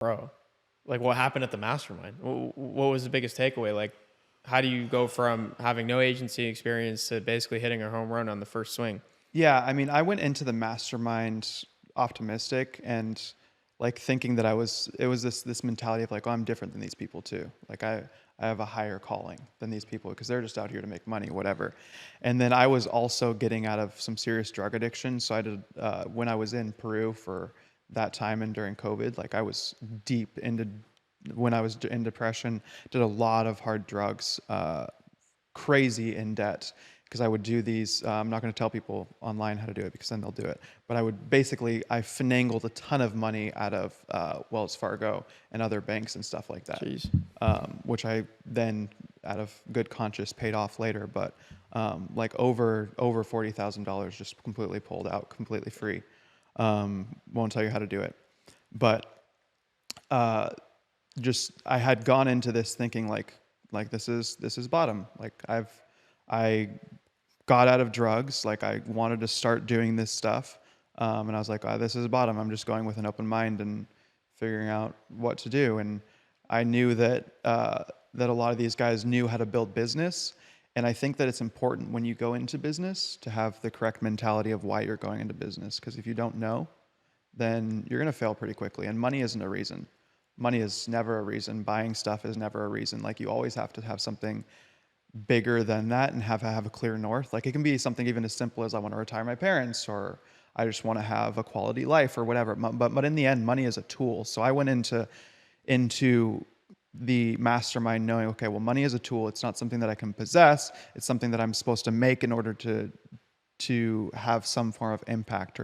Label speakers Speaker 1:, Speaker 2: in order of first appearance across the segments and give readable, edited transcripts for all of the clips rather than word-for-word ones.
Speaker 1: Bro, like what happened at the mastermind? What was the biggest takeaway? Like, how do you go from having no agency experience to basically hitting a home run on the first swing?
Speaker 2: Yeah, I mean, I went into the mastermind optimistic and like thinking that it was this mentality of like, oh, I'm different than these people too. Like I have a higher calling than these people because they're just out here to make money, whatever. And then I was also getting out of some serious drug addiction. So I did when I was in Peru for that time and during COVID, like I was deep into when I was in depression, did a lot of hard drugs, crazy in debt because I would do these. I'm not going to tell people online how to do it because then they'll do it. But I finagled a ton of money out of Wells Fargo and other banks and stuff like that,
Speaker 1: Jeez.
Speaker 2: which I then, out of good conscience, paid off later. But like over $40,000 just completely pulled out, completely free. Won't tell you how to do it, but just I had gone into this thinking like this is bottom. Like I got out of drugs. Like I wanted to start doing this stuff. And I was like, oh, this is bottom. I'm just going with an open mind and figuring out what to do. And I knew that that a lot of these guys knew how to build business. And I think that it's important when you go into business to have the correct mentality of why you're going into business. Because if you don't know, then you're going to fail pretty quickly. And money isn't a reason. Money is never a reason. Buying stuff is never a reason. Like you always have to have something bigger than that and have a clear north. Like it can be something even as simple as I want to retire my parents, or I just want to have a quality life, or whatever. But in the end, money is a tool. So I went into the mastermind knowing, okay, well, money is a tool. It's not something that I can possess. It's something that I'm supposed to make in order to have some form of impact,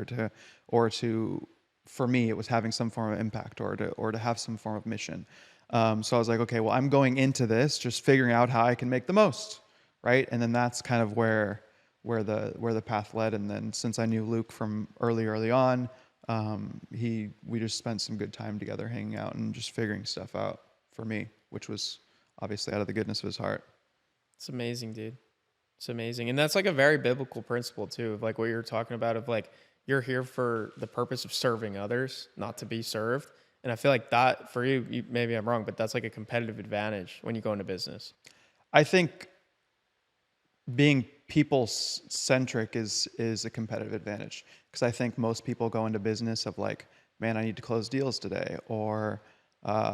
Speaker 2: or to for me it was having some form of impact, or to have some form of mission. So I was like, okay, well, I'm going into this just figuring out how I can make the most, right? And then that's kind of where the path led. And then since I knew Luke from early on, we just spent some good time together hanging out and just figuring stuff out for me, which was obviously out of the goodness of his heart.
Speaker 1: It's amazing, dude. It's amazing. And that's like a very biblical principle too, of like what you're talking about, of like you're here for the purpose of serving others, not to be served. And I feel like that for you, maybe I'm wrong, but that's like a competitive advantage when you go into business.
Speaker 2: I think being people centric is a competitive advantage, because I think most people go into business of like, man, I need to close deals today, or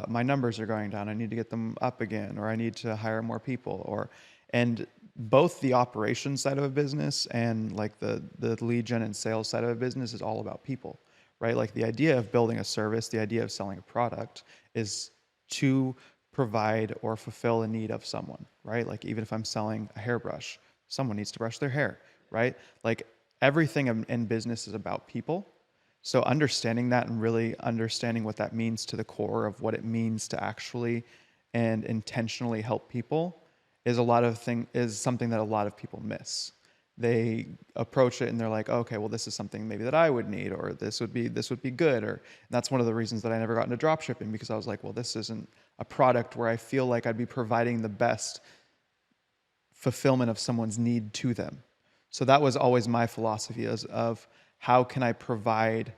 Speaker 2: my numbers are going down, I need to get them up again, or I need to hire more people, and both the operations side of a business and like the lead gen and sales side of a business is all about people, right? Like the idea of building a service, the idea of selling a product is to provide or fulfill a need of someone, right? Like even if I'm selling a hairbrush, someone needs to brush their hair, right? Like everything in business is about people. So understanding that and really understanding what that means to the core of what it means to actually and intentionally help people is something that a lot of people miss. They approach it and they're like, okay, well, this is something maybe that I would need, or this would be good, and that's one of the reasons that I never got into drop shipping, because I was like, well, this isn't a product where I feel like I'd be providing the best fulfillment of someone's need to them. So that was always my philosophy of how can I provide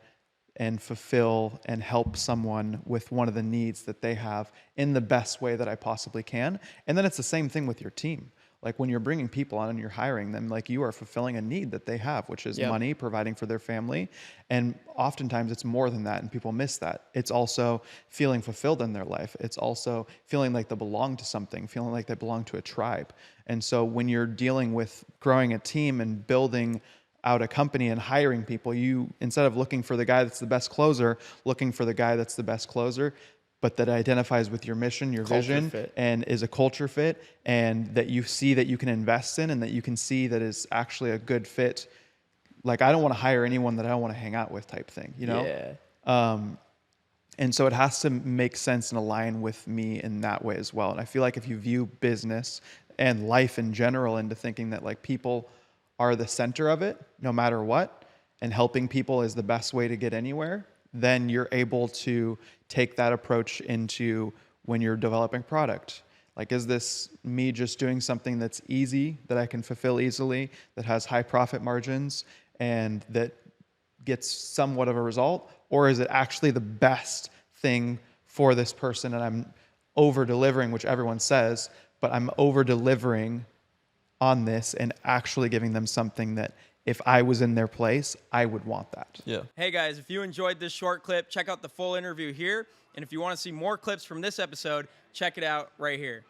Speaker 2: and fulfill and help someone with one of the needs that they have in the best way that I possibly can. And then it's the same thing with your team. Like when you're bringing people on and you're hiring them, like you are fulfilling a need that they have, which is money, providing for their family. And oftentimes it's more than that, and people miss that. It's also feeling fulfilled in their life. It's also feeling like they belong to something, feeling like they belong to a tribe. And so when you're dealing with growing a team and building out a company and hiring people, you, instead of looking for the guy that's the best closer, looking for the guy that's the best closer, but that identifies with your mission, your vision, and is a culture fit, and that you see that you can invest in, and that you can see that is actually a good fit. Like, I don't want to hire anyone that I don't want to hang out with type thing, you know?
Speaker 1: Yeah.
Speaker 2: And so it has to make sense and align with me in that way as well. And I feel like if you view business and life in general into thinking that like people are the center of it, no matter what, and helping people is the best way to get anywhere, then you're able to take that approach into when you're developing product. Like, is this me just doing something that's easy, that I can fulfill easily, that has high profit margins, and that gets somewhat of a result? Or is it actually the best thing for this person and I'm over delivering, which everyone says, but I'm over delivering on this and actually giving them something that if I was in their place, I would want that.
Speaker 3: Yeah.
Speaker 4: Hey guys, if you enjoyed this short clip, check out the full interview here. And if you want to see more clips from this episode, check it out right here.